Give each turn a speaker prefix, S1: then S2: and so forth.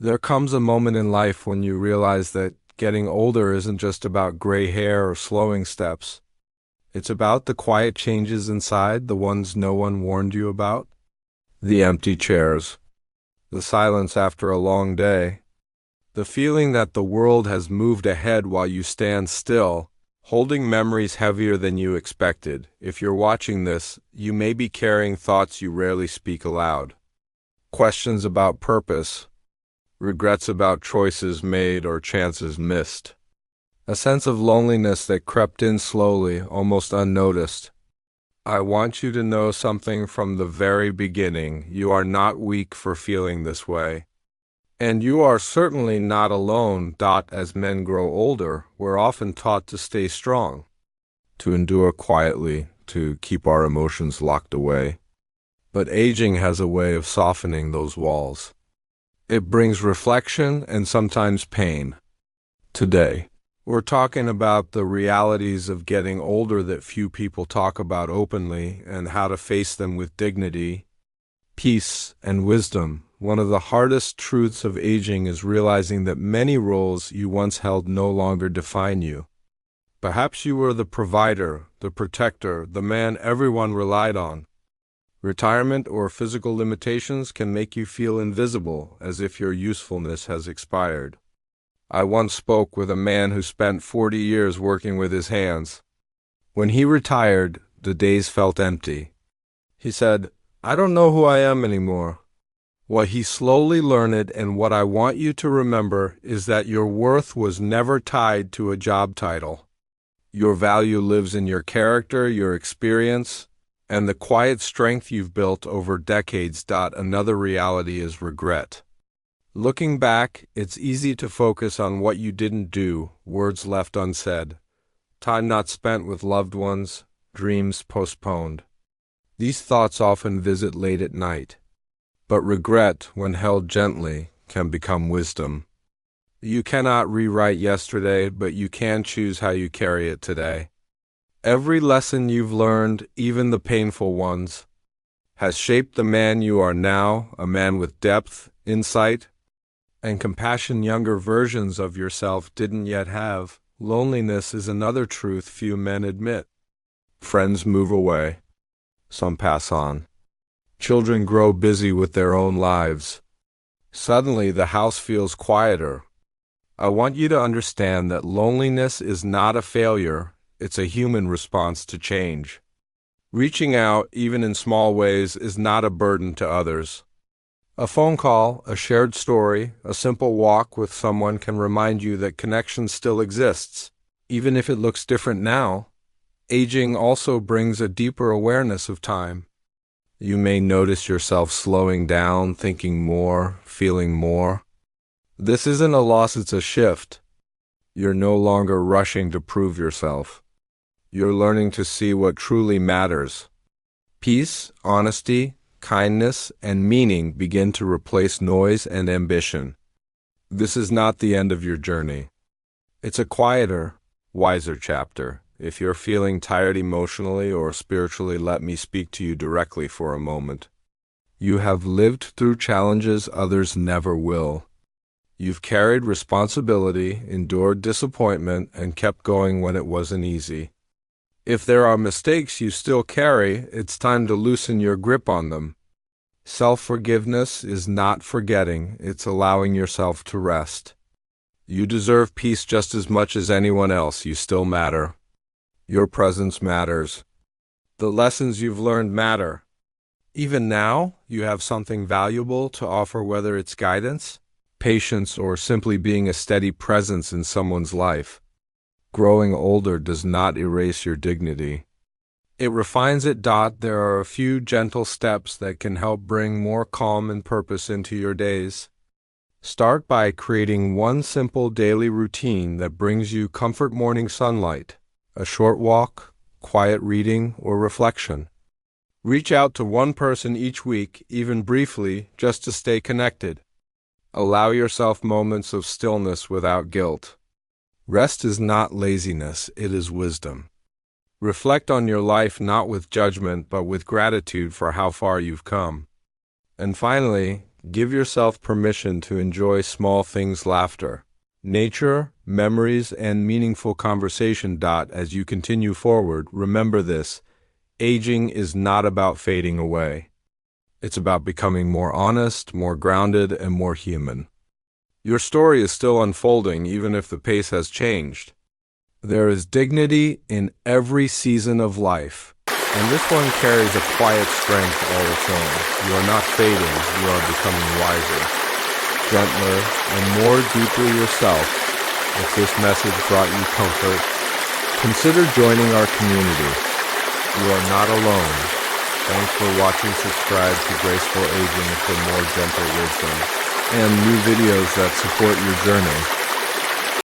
S1: There comes a moment in life when you realize that getting older isn't just about gray hair or slowing steps. It's about the quiet changes inside, the ones no one warned you about. The empty chairs, the silence after a long day, the feeling that the world has moved ahead while you stand still, holding memories heavier than you expected. If you're watching this, you may be carrying thoughts you rarely speak aloud. Questions about purpose, regrets about choices made or chances missed. A sense of loneliness that crept in slowly, almost unnoticed. I want you to know something from the very beginning. You are not weak for feeling this way. And you are certainly not alone. As men grow older, we're often taught to stay strong, to endure quietly, to keep our emotions locked away. But aging has a way of softening those walls. It brings reflection and sometimes pain. Today, we're talking about the realities of getting older that few people talk about openly and how to face them with dignity, peace, and wisdom. One of the hardest truths of aging is realizing that many roles you once held no longer define you. Perhaps you were the provider, the protector, the man everyone relied on. Retirement or physical limitations can make you feel invisible, as if your usefulness has expired. I once spoke with a man who spent 40 years working with his hands. When he retired, the days felt empty. He said, "I don't know who I am anymore." What he slowly learned, and what I want you to remember, is that your worth was never tied to a job title. Your value lives in your character, your experience, and the quiet strength you've built over decades. Another reality is regret. Looking back, it's easy to focus on what you didn't do, words left unsaid, time not spent with loved ones, dreams postponed. These thoughts often visit late at night. But regret, when held gently, can become wisdom. You cannot rewrite yesterday, but you can choose how you carry it today. Every lesson you've learned, even the painful ones, has shaped the man you are now, a man with depth, insight, and compassion younger versions of yourself didn't yet have. Loneliness is another truth few men admit. Friends move away. Some pass on. Children grow busy with their own lives. Suddenly, the house feels quieter. I want you to understand that loneliness is not a failure. It's a human response to change. Reaching out, even in small ways, is not a burden to others. A phone call, a shared story, a simple walk with someone can remind you that connection still exists, even if it looks different now. Aging also brings a deeper awareness of time. You may notice yourself slowing down, thinking more, feeling more. This isn't a loss, it's a shift. You're no longer rushing to prove yourself. You're learning to see what truly matters. Peace, honesty, kindness, and meaning begin to replace noise and ambition. This is not the end of your journey. It's a quieter, wiser chapter. If you're feeling tired emotionally or spiritually, let me speak to you directly for a moment. You have lived through challenges others never will. You've carried responsibility, endured disappointment, and kept going when it wasn't easy. If there are mistakes you still carry, it's time to loosen your grip on them. Self-forgiveness is not forgetting, it's allowing yourself to rest. You deserve peace just as much as anyone else. You still matter. Your presence matters. The lessons you've learned matter. Even now, you have something valuable to offer, whether it's guidance, patience, or simply being a steady presence in someone's life. Growing older does not erase your dignity. It refines it. There are a few gentle steps that can help bring more calm and purpose into your days. Start by creating one simple daily routine that brings you comfort: morning sunlight, a short walk, quiet reading, or reflection. Reach out to one person each week, even briefly, just to stay connected. Allow yourself moments of stillness without guilt. Rest is not laziness, it is wisdom. Reflect on your life not with judgment, but with gratitude for how far you've come. And finally, Give yourself permission to enjoy small things, laughter, nature, memories, and meaningful conversation. As you continue forward, remember this: aging is not about fading away. It's about becoming more honest, more grounded, and more human. Your story is still unfolding, even if the pace has changed. There is dignity in every season of life, and this one carries a quiet strength all its own. You are not fading, you are becoming wiser, gentler, and more deeply yourself. If this message brought you comfort, consider joining our community. You are not alone. Thanks for watching. Subscribe to Graceful Aging for more gentle wisdom and new videos that support your journey.